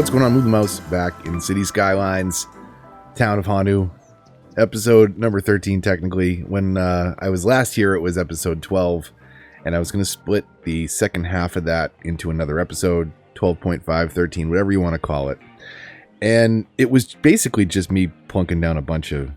What's going on? Move the mouse back in City Skylines, town of Honu, episode number 13 technically. When I was last here, it was episode 12, and I was going to split the second half of that into another episode, 12.5, 13, whatever you want to call it. And it was basically just me plunking down a bunch of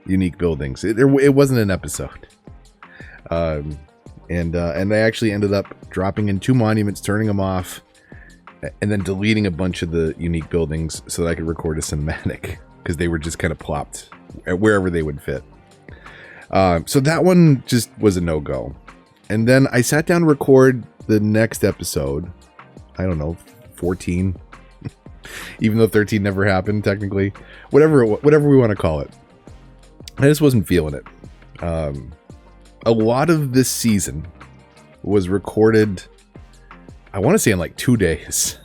unique buildings. It wasn't an episode. And I actually ended up dropping in 2 monuments, turning them off, and then deleting a bunch of the unique buildings so that I could record a cinematic, because they were just kind of plopped wherever they would fit. So that one just was a no-go. And then I sat down to record the next episode. I don't know, 14, even though 13 never happened technically. Whatever we want to call it. I just wasn't feeling it. A lot of this season was recorded, I want to say, in like 2 days.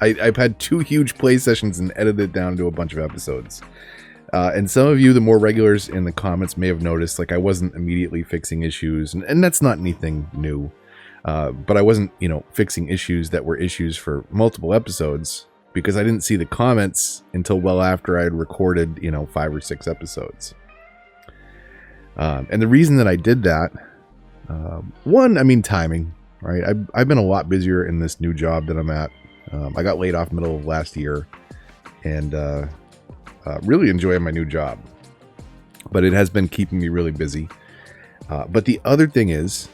I've had 2 huge play sessions and edited it down to a bunch of episodes. And some of you, the more regulars in the comments, may have noticed, like, I wasn't immediately fixing issues, and that's not anything new. But I wasn't, fixing issues that were issues for multiple episodes, because I didn't see the comments until well after I had recorded, 5 or 6 episodes. And the reason that I did that, timing, right? I've been a lot busier in this new job that I'm at. I got laid off middle of last year, and really enjoying my new job, but it has been keeping me really busy. But the other thing is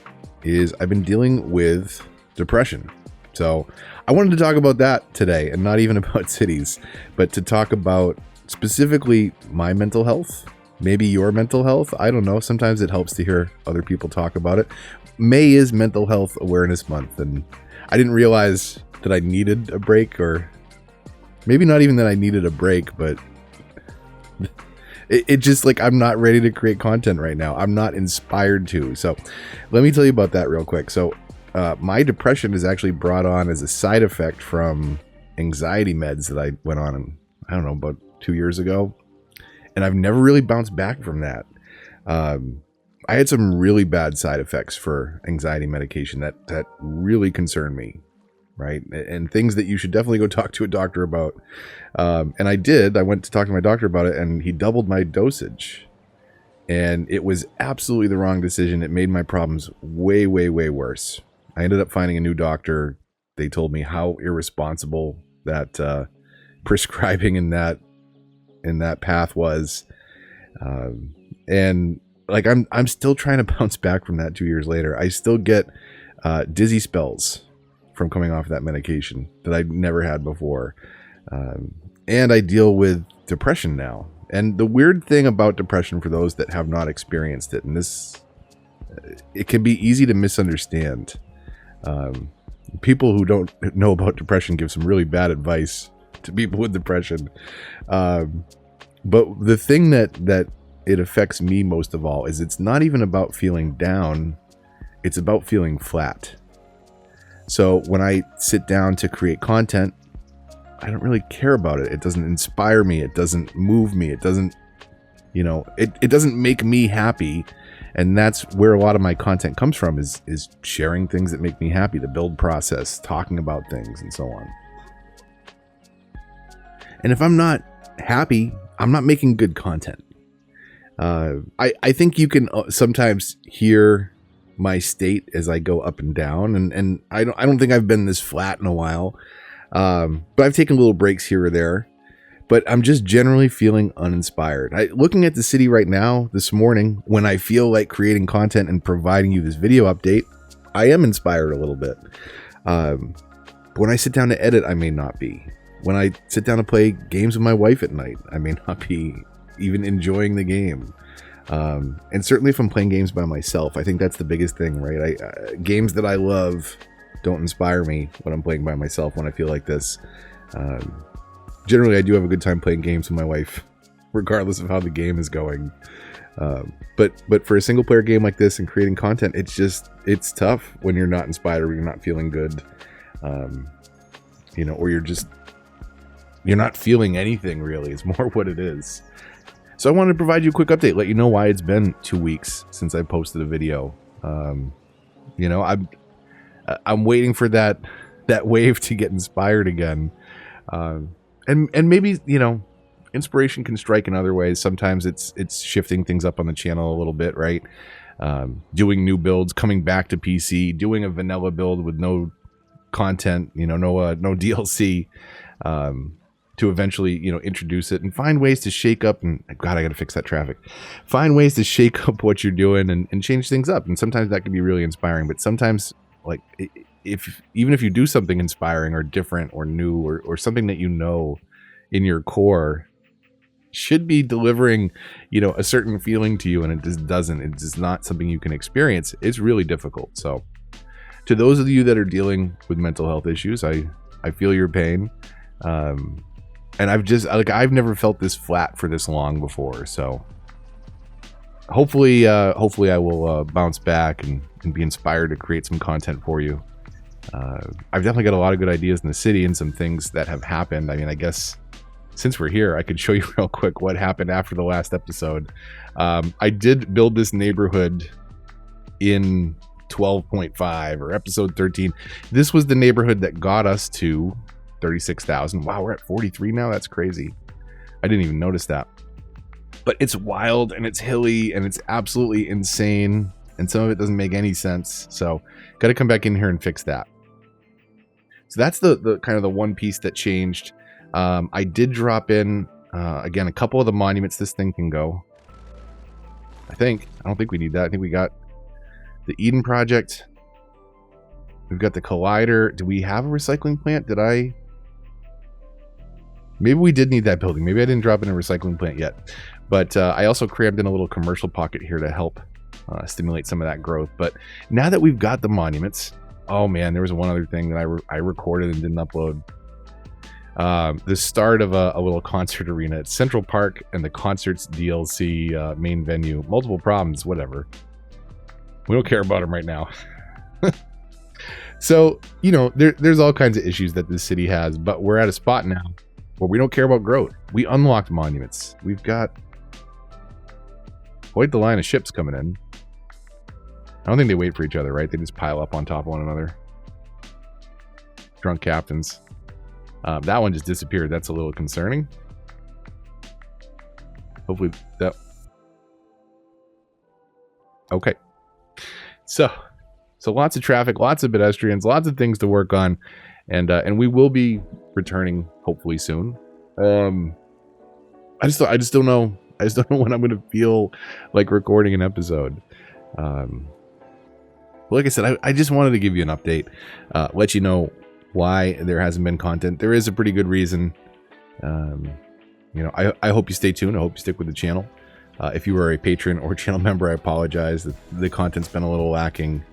I've been dealing with depression. So I wanted to talk about that today, and not even about cities, but to talk about specifically my mental health. Maybe your mental health. I don't know. Sometimes it helps to hear other people talk about it. May is Mental Health Awareness Month, and I didn't realize that I needed a break, or maybe not even that I needed a break, but it just, like, I'm not ready to create content right now. I'm not inspired to. So let me tell you about that real quick. So my depression is actually brought on as a side effect from anxiety meds that I went on, I don't know, about 2 years ago. And I've never really bounced back from that. I had some really bad side effects for anxiety medication that really concerned me, right? And things that you should definitely go talk to a doctor about. And I did. I went to talk to my doctor about it, and he doubled my dosage. And it was absolutely the wrong decision. It made my problems way, way, way worse. I ended up finding a new doctor. They told me how irresponsible that prescribing in that path was, and like I'm still trying to bounce back from that 2 years later. I still get dizzy spells from coming off that medication that I never had before, and I deal with depression now. And the weird thing about depression, for those that have not experienced it, and it can be easy to misunderstand. People who don't know about depression give some really bad advice to people with depression. But the thing that it affects me most of all is it's not even about feeling down. It's about feeling flat. So when I sit down to create content, I don't really care about it. It doesn't inspire me. It doesn't move me. It doesn't, it doesn't make me happy. And that's where a lot of my content comes from, is sharing things that make me happy, the build process, talking about things, and so on. And if I'm not happy, I'm not making good content. I think you can sometimes hear my state as I go up and down, and I don't think I've been this flat in a while. But I've taken little breaks here or there. But I'm just generally feeling uninspired. Looking at the city right now, this morning, when I feel like creating content and providing you this video update, I am inspired a little bit. But when I sit down to edit, I may not be. When I sit down to play games with my wife at night, I may not be even enjoying the game. And certainly if I'm playing games by myself, I think that's the biggest thing, right? Games that I love don't inspire me when I'm playing by myself, when I feel like this. Generally, I do have a good time playing games with my wife, regardless of how the game is going. But for a single player game like this and creating content, it's tough when you're not inspired, or you're not feeling good, or you're not feeling anything really. It's more what it is. So I wanted to provide you a quick update, let you know why it's been 2 weeks since I posted a video. I'm waiting for that wave to get inspired again. And maybe, you know, inspiration can strike in other ways. Sometimes it's shifting things up on the channel a little bit, right? Doing new builds, coming back to PC, doing a vanilla build with no content, you know, no DLC, to eventually, you know, introduce it and find ways to shake up. And God, I got to fix that traffic. Find ways to shake up what you're doing and change things up. And sometimes that can be really inspiring. But sometimes, like, even if you do something inspiring or different or new or something that you know in your core should be delivering, you know, a certain feeling to you, and it just doesn't. It's just not something you can experience. It's really difficult. So to those of you that are dealing with mental health issues, I feel your pain. And I've never felt this flat for this long before. So hopefully I will bounce back and be inspired to create some content for you. I've definitely got a lot of good ideas in the city and some things that have happened. I mean, I guess since we're here, I could show you real quick what happened after the last episode. I did build this neighborhood in 12.5 or episode 13. This was the neighborhood that got us to 36,000. Wow, we're at 43 now. That's crazy. I didn't even notice that. But it's wild and it's hilly and it's absolutely insane. And some of it doesn't make any sense. So got to come back in here and fix that. So that's the kind of the one piece that changed. I did drop in, again, a couple of the monuments this thing can go. I don't think we need that. I think we got the Eden Project. We've got the Collider. Do we have a recycling plant? Maybe we did need that building. Maybe I didn't drop in a recycling plant yet. But I also crammed in a little commercial pocket here to help stimulate some of that growth. But now that we've got the monuments, oh man, there was one other thing that I recorded and didn't upload. The start of a little concert arena at Central Park and the Concerts DLC main venue. Multiple problems, whatever. We don't care about them right now. So, you know, there's all kinds of issues that this city has, but we're at a spot now where we don't care about growth. We unlocked monuments. We've got quite the line of ships coming in. I don't think they wait for each other, right? They just pile up on top of one another. Drunk captains. That one just disappeared. That's a little concerning. Hopefully that... Okay. So lots of traffic, lots of pedestrians, lots of things to work on. And we will be returning hopefully soon. I just don't know. I just don't know when I'm going to feel like recording an episode. Like I said, I just wanted to give you an update, let you know why there hasn't been content. There is a pretty good reason. You know, I hope you stay tuned. I hope you stick with the channel. If you are a patron or channel member, I apologize that the content's been a little lacking.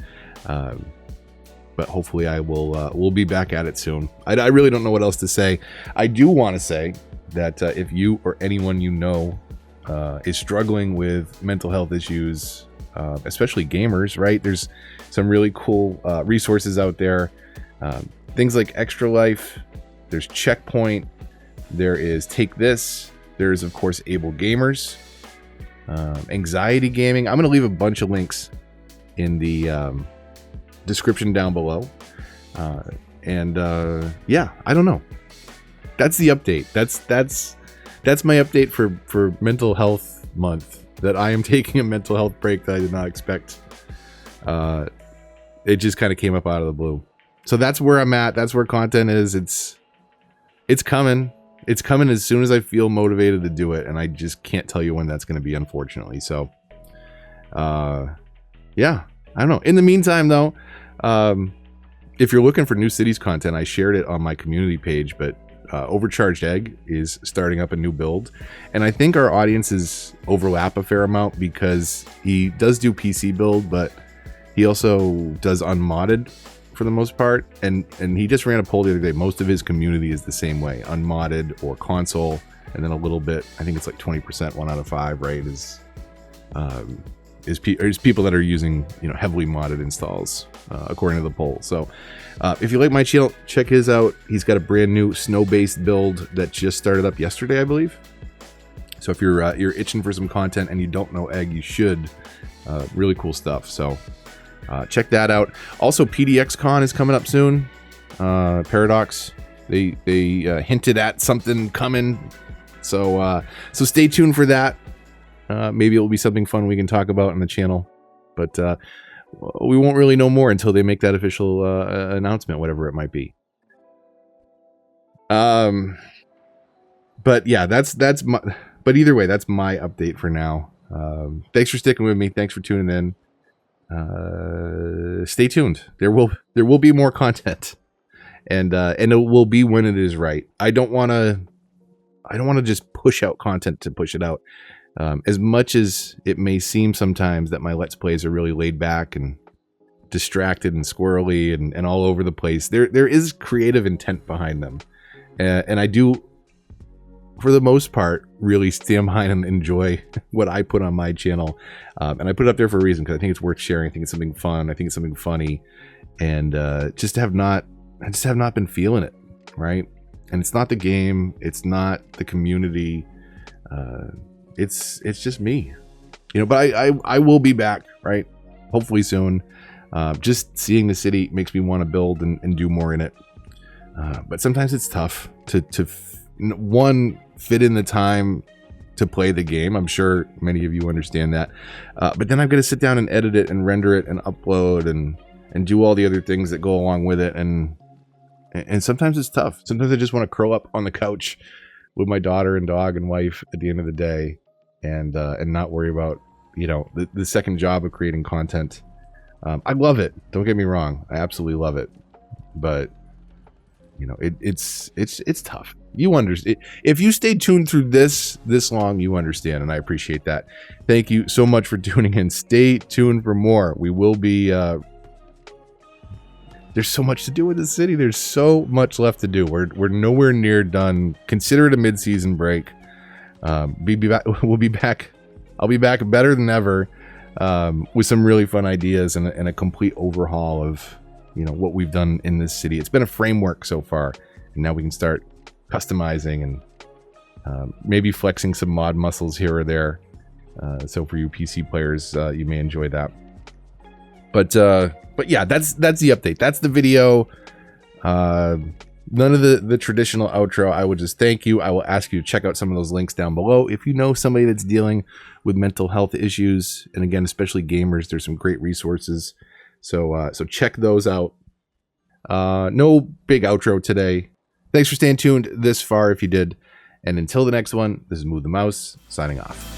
But hopefully I will we'll be back at it soon. I really don't know what else to say. I do want to say that if you or anyone you know is struggling with mental health issues, especially gamers, right? There's some really cool resources out there. Things like Extra Life, there's Checkpoint, there is Take This, there's of course Able Gamers, Anxiety Gaming. I'm going to leave a bunch of links in the description down below. Yeah, I don't know. That's the update. That's my update for Mental Health Month. That I am taking a mental health break that I did not expect. It just kind of came up out of the blue. So that's where I'm at. That's where content is. It's coming. It's coming as soon as I feel motivated to do it, and I just can't tell you when that's going to be, unfortunately. So, yeah, I don't know. In the meantime, though, if you're looking for New Cities content, I shared it on my community page, but Overcharged Egg is starting up a new build, and I think our audiences overlap a fair amount because he does do PC build, but he also does unmodded for the most part, and he just ran a poll the other day. Most of his community is the same way, unmodded or console, and then a little bit, I think it's like 20%, 1 out of 5, right, is people that are using, you know, heavily modded installs, according to the poll. So if you like my channel, check his out. He's got a brand new snow-based build that just started up yesterday, I believe. So if you're itching for some content and you don't know Egg, you should. Really cool stuff. So check that out. Also, PDXCon is coming up soon. Paradox They hinted at something coming, so stay tuned for that. Maybe it'll be something fun we can talk about on the channel, but we won't really know more until they make that official announcement, whatever it might be. But yeah, that's my. But either way, that's my update for now. Thanks for sticking with me. Thanks for tuning in. Stay tuned. There will be more content, and it will be when it is right. I don't want to just push out content to push it out. As much as it may seem sometimes that my Let's Plays are really laid back and distracted and squirrely and all over the place, there is creative intent behind them, and I do, for the most part, really stand behind and enjoy what I put on my channel. And I put it up there for a reason, because I think it's worth sharing. I think it's something fun. I think it's something funny. And I just have not been feeling it, right? And it's not the game. It's not the community. It's just me. You know, but I will be back, right? Hopefully soon. Just seeing the city makes me want to build and do more in it. But sometimes it's tough to one, fit in the time to play the game. I'm sure many of you understand that. But then I've got to sit down and edit it and render it and upload and do all the other things that go along with it. And sometimes it's tough. Sometimes I just want to curl up on the couch with my daughter and dog and wife at the end of the day and not worry about, you know, the second job of creating content. I love it. Don't get me wrong. I absolutely love it. But you know, it's tough. You understand. If you stayed tuned through this long, you understand, and I appreciate that. Thank you so much for tuning in. Stay tuned for more. We will be. There's so much to do with the city. There's so much left to do. We're nowhere near done. Consider it a mid-season break. We'll be back. I'll be back better than ever, with some really fun ideas and a complete overhaul of, you know, what we've done in this city. It's been a framework so far, and now we can start customizing and maybe flexing some mod muscles here or there. So for you PC players, you may enjoy that. But yeah, that's the update. That's the video. None of the traditional outro. I will just thank you. I will ask you to check out some of those links down below. If you know somebody that's dealing with mental health issues, and again, especially gamers, there's some great resources. So check those out. No big outro today. Thanks for staying tuned this far if you did. And until the next one, this is Move the Mouse, signing off.